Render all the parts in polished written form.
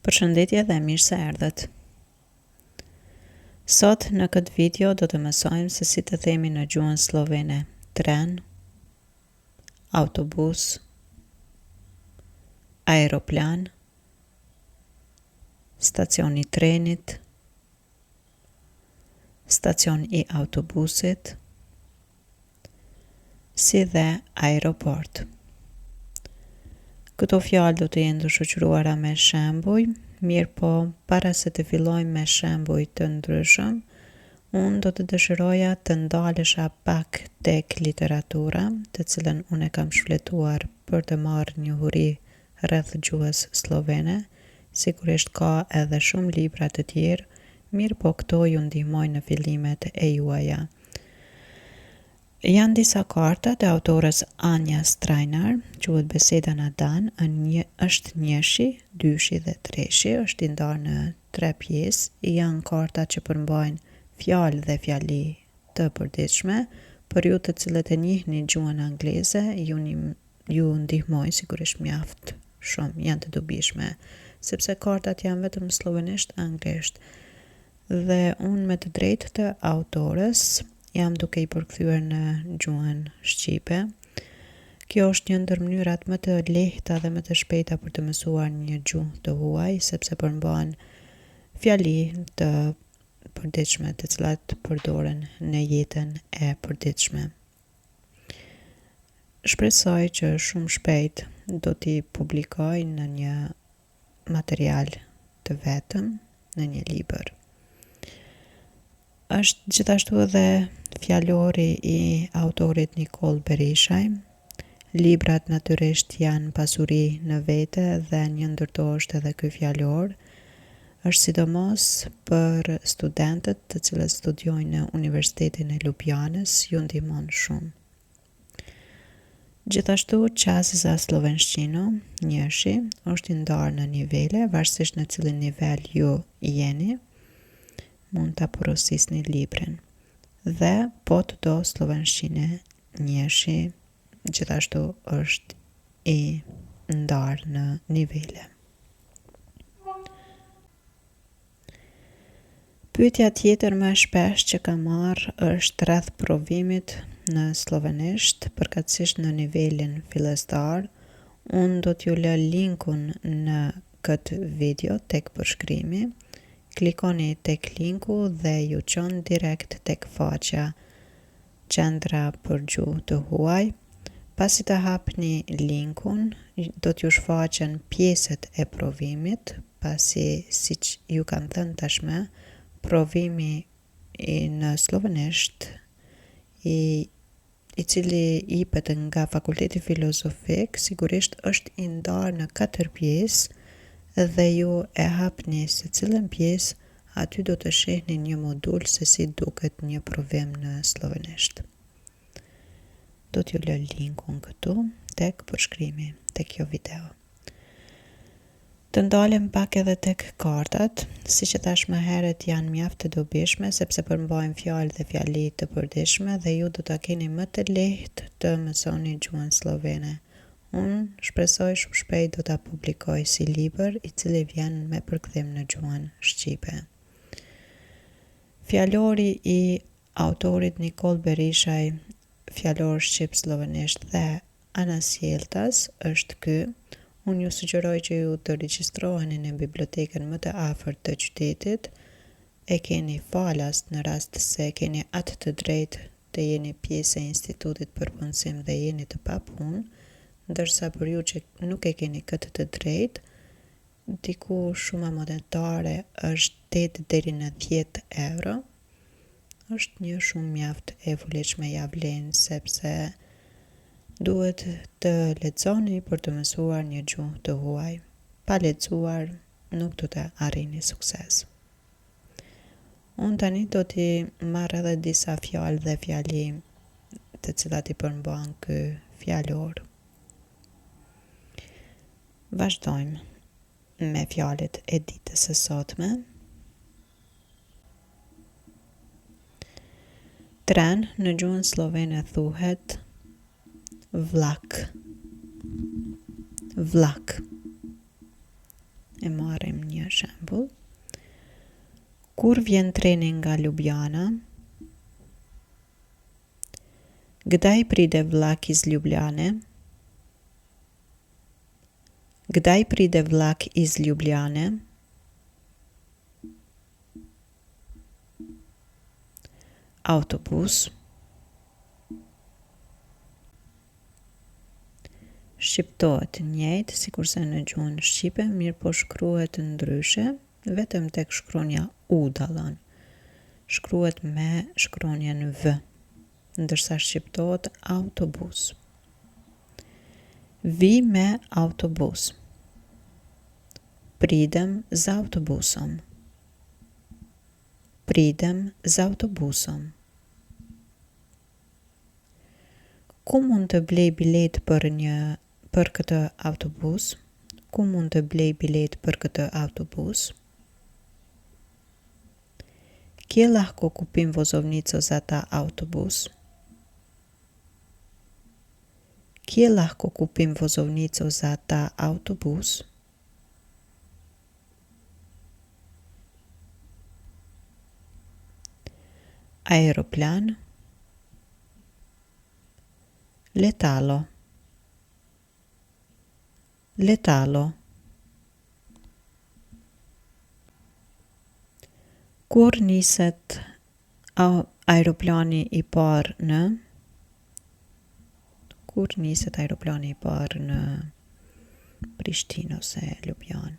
Përshëndetje dhe mirë se erdhët. Sot në këtë video do të mësojmë se si të themi në gjuhën slovene tren, autobus, aeroplan, stacion i trenit, stacion i autobusit, si dhe aeroport. Këto fjalë do të jenë të shoqëruara me shembuj, mirë po para se të fillojmë me shembuj të ndryshëm, unë do të dëshiroja të ndalesha pak tek literatura, të cilën unë e kam shfletuar për të marrë njohuri rreth gjuhës slovene. Sigurisht ka edhe shumë libra të tjerë, mirë po këto ju ndihmojnë në fillimet e juaja. Janë disa karta të autores Anja Strajnar, quhet Beseda na dan, është njëshi, dyshi dhe treshi, është i ndarë në 3 pjesë. Janë karta që përmbajnë fjalë dhe fjali të përditshme. Për ju të cilët e njihni gjuhën angleze, ju ndihmoj sigurisht mjaft shumë, janë të dobishme, sepse kartat janë vetëm slovenisht, anglisht. Dhe unë me të drejtë të autores jam duke i përkthyer në gjuhën shqipe. Kjo është një ndër mënyrat më të lehta dhe më të shpejta për të mësuar një gjuhë të huaj, sepse përmban fjali të përditshme, të cilat përdoren në jetën e përditshme. Shpresoj që shumë shpejt do t'i publikoj në një material të vetëm, në një libër. Është gjithashtu edhe fjalori i autorit Nikol Berishaj. Librat natyrisht janë pasuri në vete dhe një ndër to është edhe ky fjalor. Është sidomos për studentët të cilët studiojnë në Universitetin e Ljubljanës, ju ndihmon shumë. Gjithashtu qasë za slovenshqino, njëshi, është i ndarë në nivele, varësisht në cilin nivel ju jeni, mund të porosisni librin. Dhe po të do slovenshqine, njëshi, gjithashtu është i ndarë në nivele. Pyetja tjetër më shpesh që kam marrë është rreth provimit në slovenisht, përkatësisht në nivelin fillestar. Unë do t'ju lë linkun në këtë video tek përshkrimi. Klikoni tek linku dhe ju çon direkt tek faqja Qendra për gjuhë të huaj. Pasi të hapni linkun, do t'ju shfaqen pjesët e provimit, pasi siç ju kam thënë tashmë, provimi në slovenisht i cili jepet nga Fakulteti Filozofik, sigurisht është i ndarë në 4 pjesë. Dhe ju e hapni se cilën pjesë, aty do të shihni një modul se si duket një provim në slovenisht. Do t'ju lë linkun këtu tek përshkrimi tek kjo video. Të ndalem pak edhe tek kartat, siç e thash më herët janë mjaft të dobishme sepse përmbajnë fjalë dhe fjali të përditshme dhe ju do ta keni më të lehtë të mësoni gjuhën slovene. Unë shpresoj shumë shpejt do ta publikoj si libër i cili vjen me përkthim në gjuhën shqipe. Fjalori i autorit Nikol Berishaj, fjalor shqip slovenisht dhe anasjeltas, është ky. Unë ju sugjeroj që ju të regjistroheni në bibliotekën më të afërt të qytetit. E keni falas në rast se keni atë të drejtë të jeni pjesë e institutit për punësim dhe jeni të papunë. Ndërsa për ju që nuk e keni këtë të drejtë, diku shuma monetare është 8 deri në 10 euro. Është një shumë mjaft e volitshme ja vlen, sepse duhet të lexoni për të mësuar një gjuhë të huaj. Pa lexuar nuk do të arrini sukses. Unë tani do t'i marr edhe disa fjalë dhe fjali të cilat i përmban ky fjalor. Vazhdojmë me fjalët e ditës së sotme. Tren në gjuhën slovene thuhet vlak. Vlak. E marrim një shembull. Kur vjen treni nga Ljubljana? Kdaj pride vlak iz Ljubljane? Kdaj pride vlak iz Ljubljane? Autobus. Shqiptohet njëjtë, sikurse në gjuhën shqipe, mirë po shkruhet ndryshe, vetëm tek shkronja u dallon. Shkruhet me shkronjën v, ndërsa shqiptohet autobus. Vi me autobus. Pridem z autobusom. Pridem z autobusom. Ku mund të blej bilet për këtë autobus? Ku mund të blej bilet për këtë autobus? Gdje lahko kupim vozovnico za ta autobus? Gdje lahko kupim vozovnico za ta autobus? Aeroplan. Letalo. Letalo. Kur niset aeroplani i parë në? Kur niset aeroplani i parë në Prishtinë ose Ljubljanë?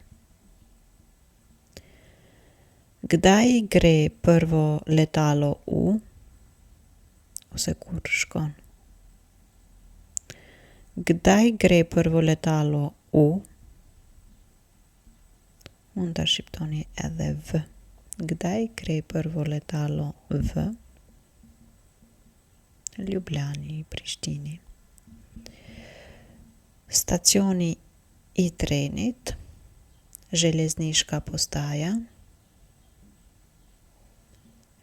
Kdaj gre prvo letalo u? Ose kur shkon? Kdaj gre prvo letalo u? Mund ta shqiptoni edhe v. Kdaj gre prvo letalo v? Ljubljani, Prishtini. Stacioni i trenit. Železniška postaja.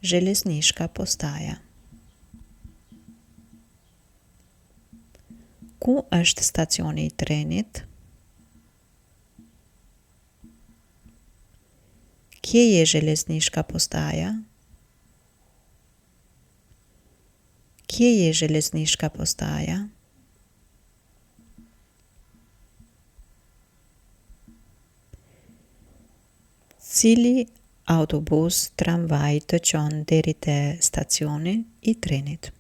Železniška postaja. Ku është stacioni i trenit? Kje je železniška postaja? Kje je železniška postaja? Cili autobus, tramvaj të çon deri te stacioni i trenit?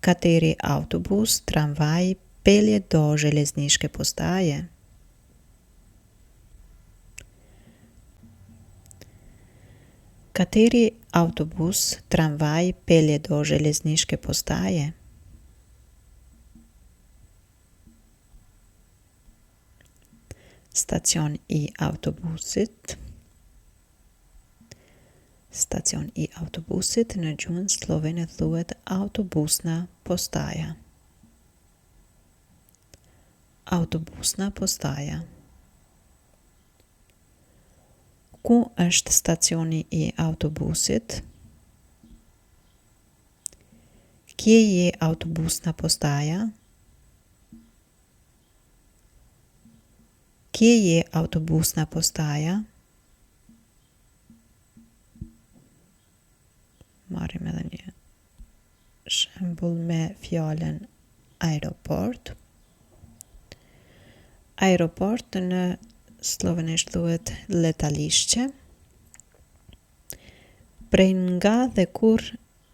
Kateri autobus, tramvaj pelje do železniške postaje? Kateri autobus, tramvaj pelje do železniške postaje? Stacion i autobusit. Stacion i autobusit në gjuhën slovene thuhet autobusna postaja. Autobusna postaja. Ku është stacioni i autobusit? Kje je autobusna postaja? Kje je autobusna postaja? Marrim edhe një shembull me fjalën aeroport. Aeroport në slovenisht thuhet letališće. Prej nga dhe kur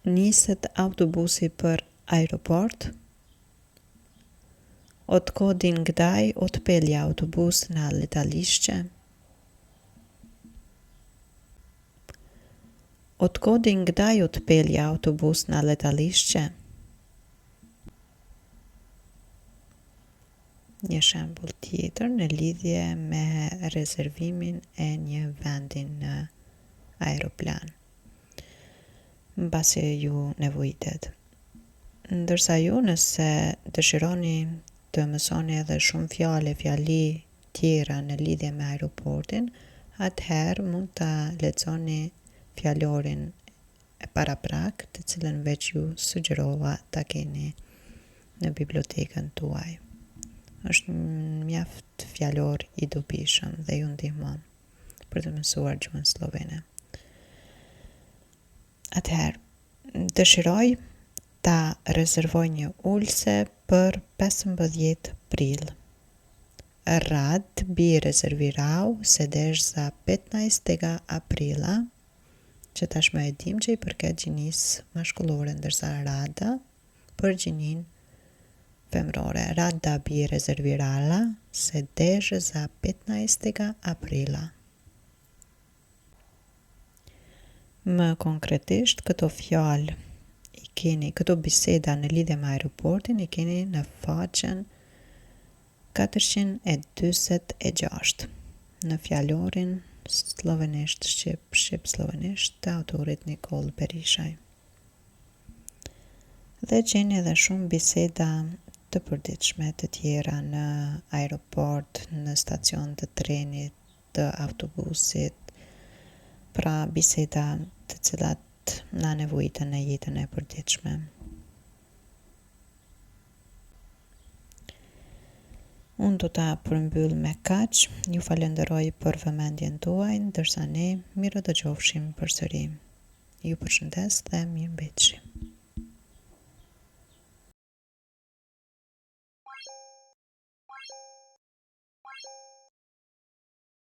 niset autobusi për aeroport? Od kodin kdaj otpelja autobus na letališće? Od kodin kdaj otpelja autobus na letališće? Një shembull tjetër në lidhje me rezervimin e një vendi në aeroplan, mbasi ju nevojitet. Ndërsa ju nëse dëshironi të mësoni edhe shumë fjali tjera në lidhje me aeroportin, atëherë mund ta lexoni fjalorin e paraprak, të cilën veç ju sugjerova ta keni në bibliotekën tuaj. Është mjaft fjalor i dobishëm dhe ju ndihmon për të mësuar gjuhën slovene. Atëherë, dëshiroj ta rezervoj një ulse për 15 prill. Rad bi rezervirau se desh za 15 aprila, që tashmë e dim që i përket gjinisë mashkullore, ndërsa rada për gjinin femrore. Rada bi rezervirala se desh za 15 aprila. Më konkretisht, këto fjalë i keni, këto biseda në lidhje me aeroportin i keni në faqen 446 në fjalorin slovenisht shqip slovenisht të autorit Nikol Berishaj. Dhe gjeni edhe shumë biseda të përditshme të tjera në aeroport, në stacion të trenit, të autobusit, pra biseda të cilat na nevojitën në jetën e përditshme. Unë do ta përmbyll me kaq, ju falenderoj për vëmendjen tuaj, ndërsa ne mirë dëgjofshim përsëri. Ju përshëndes dhe mirëmbëjtje.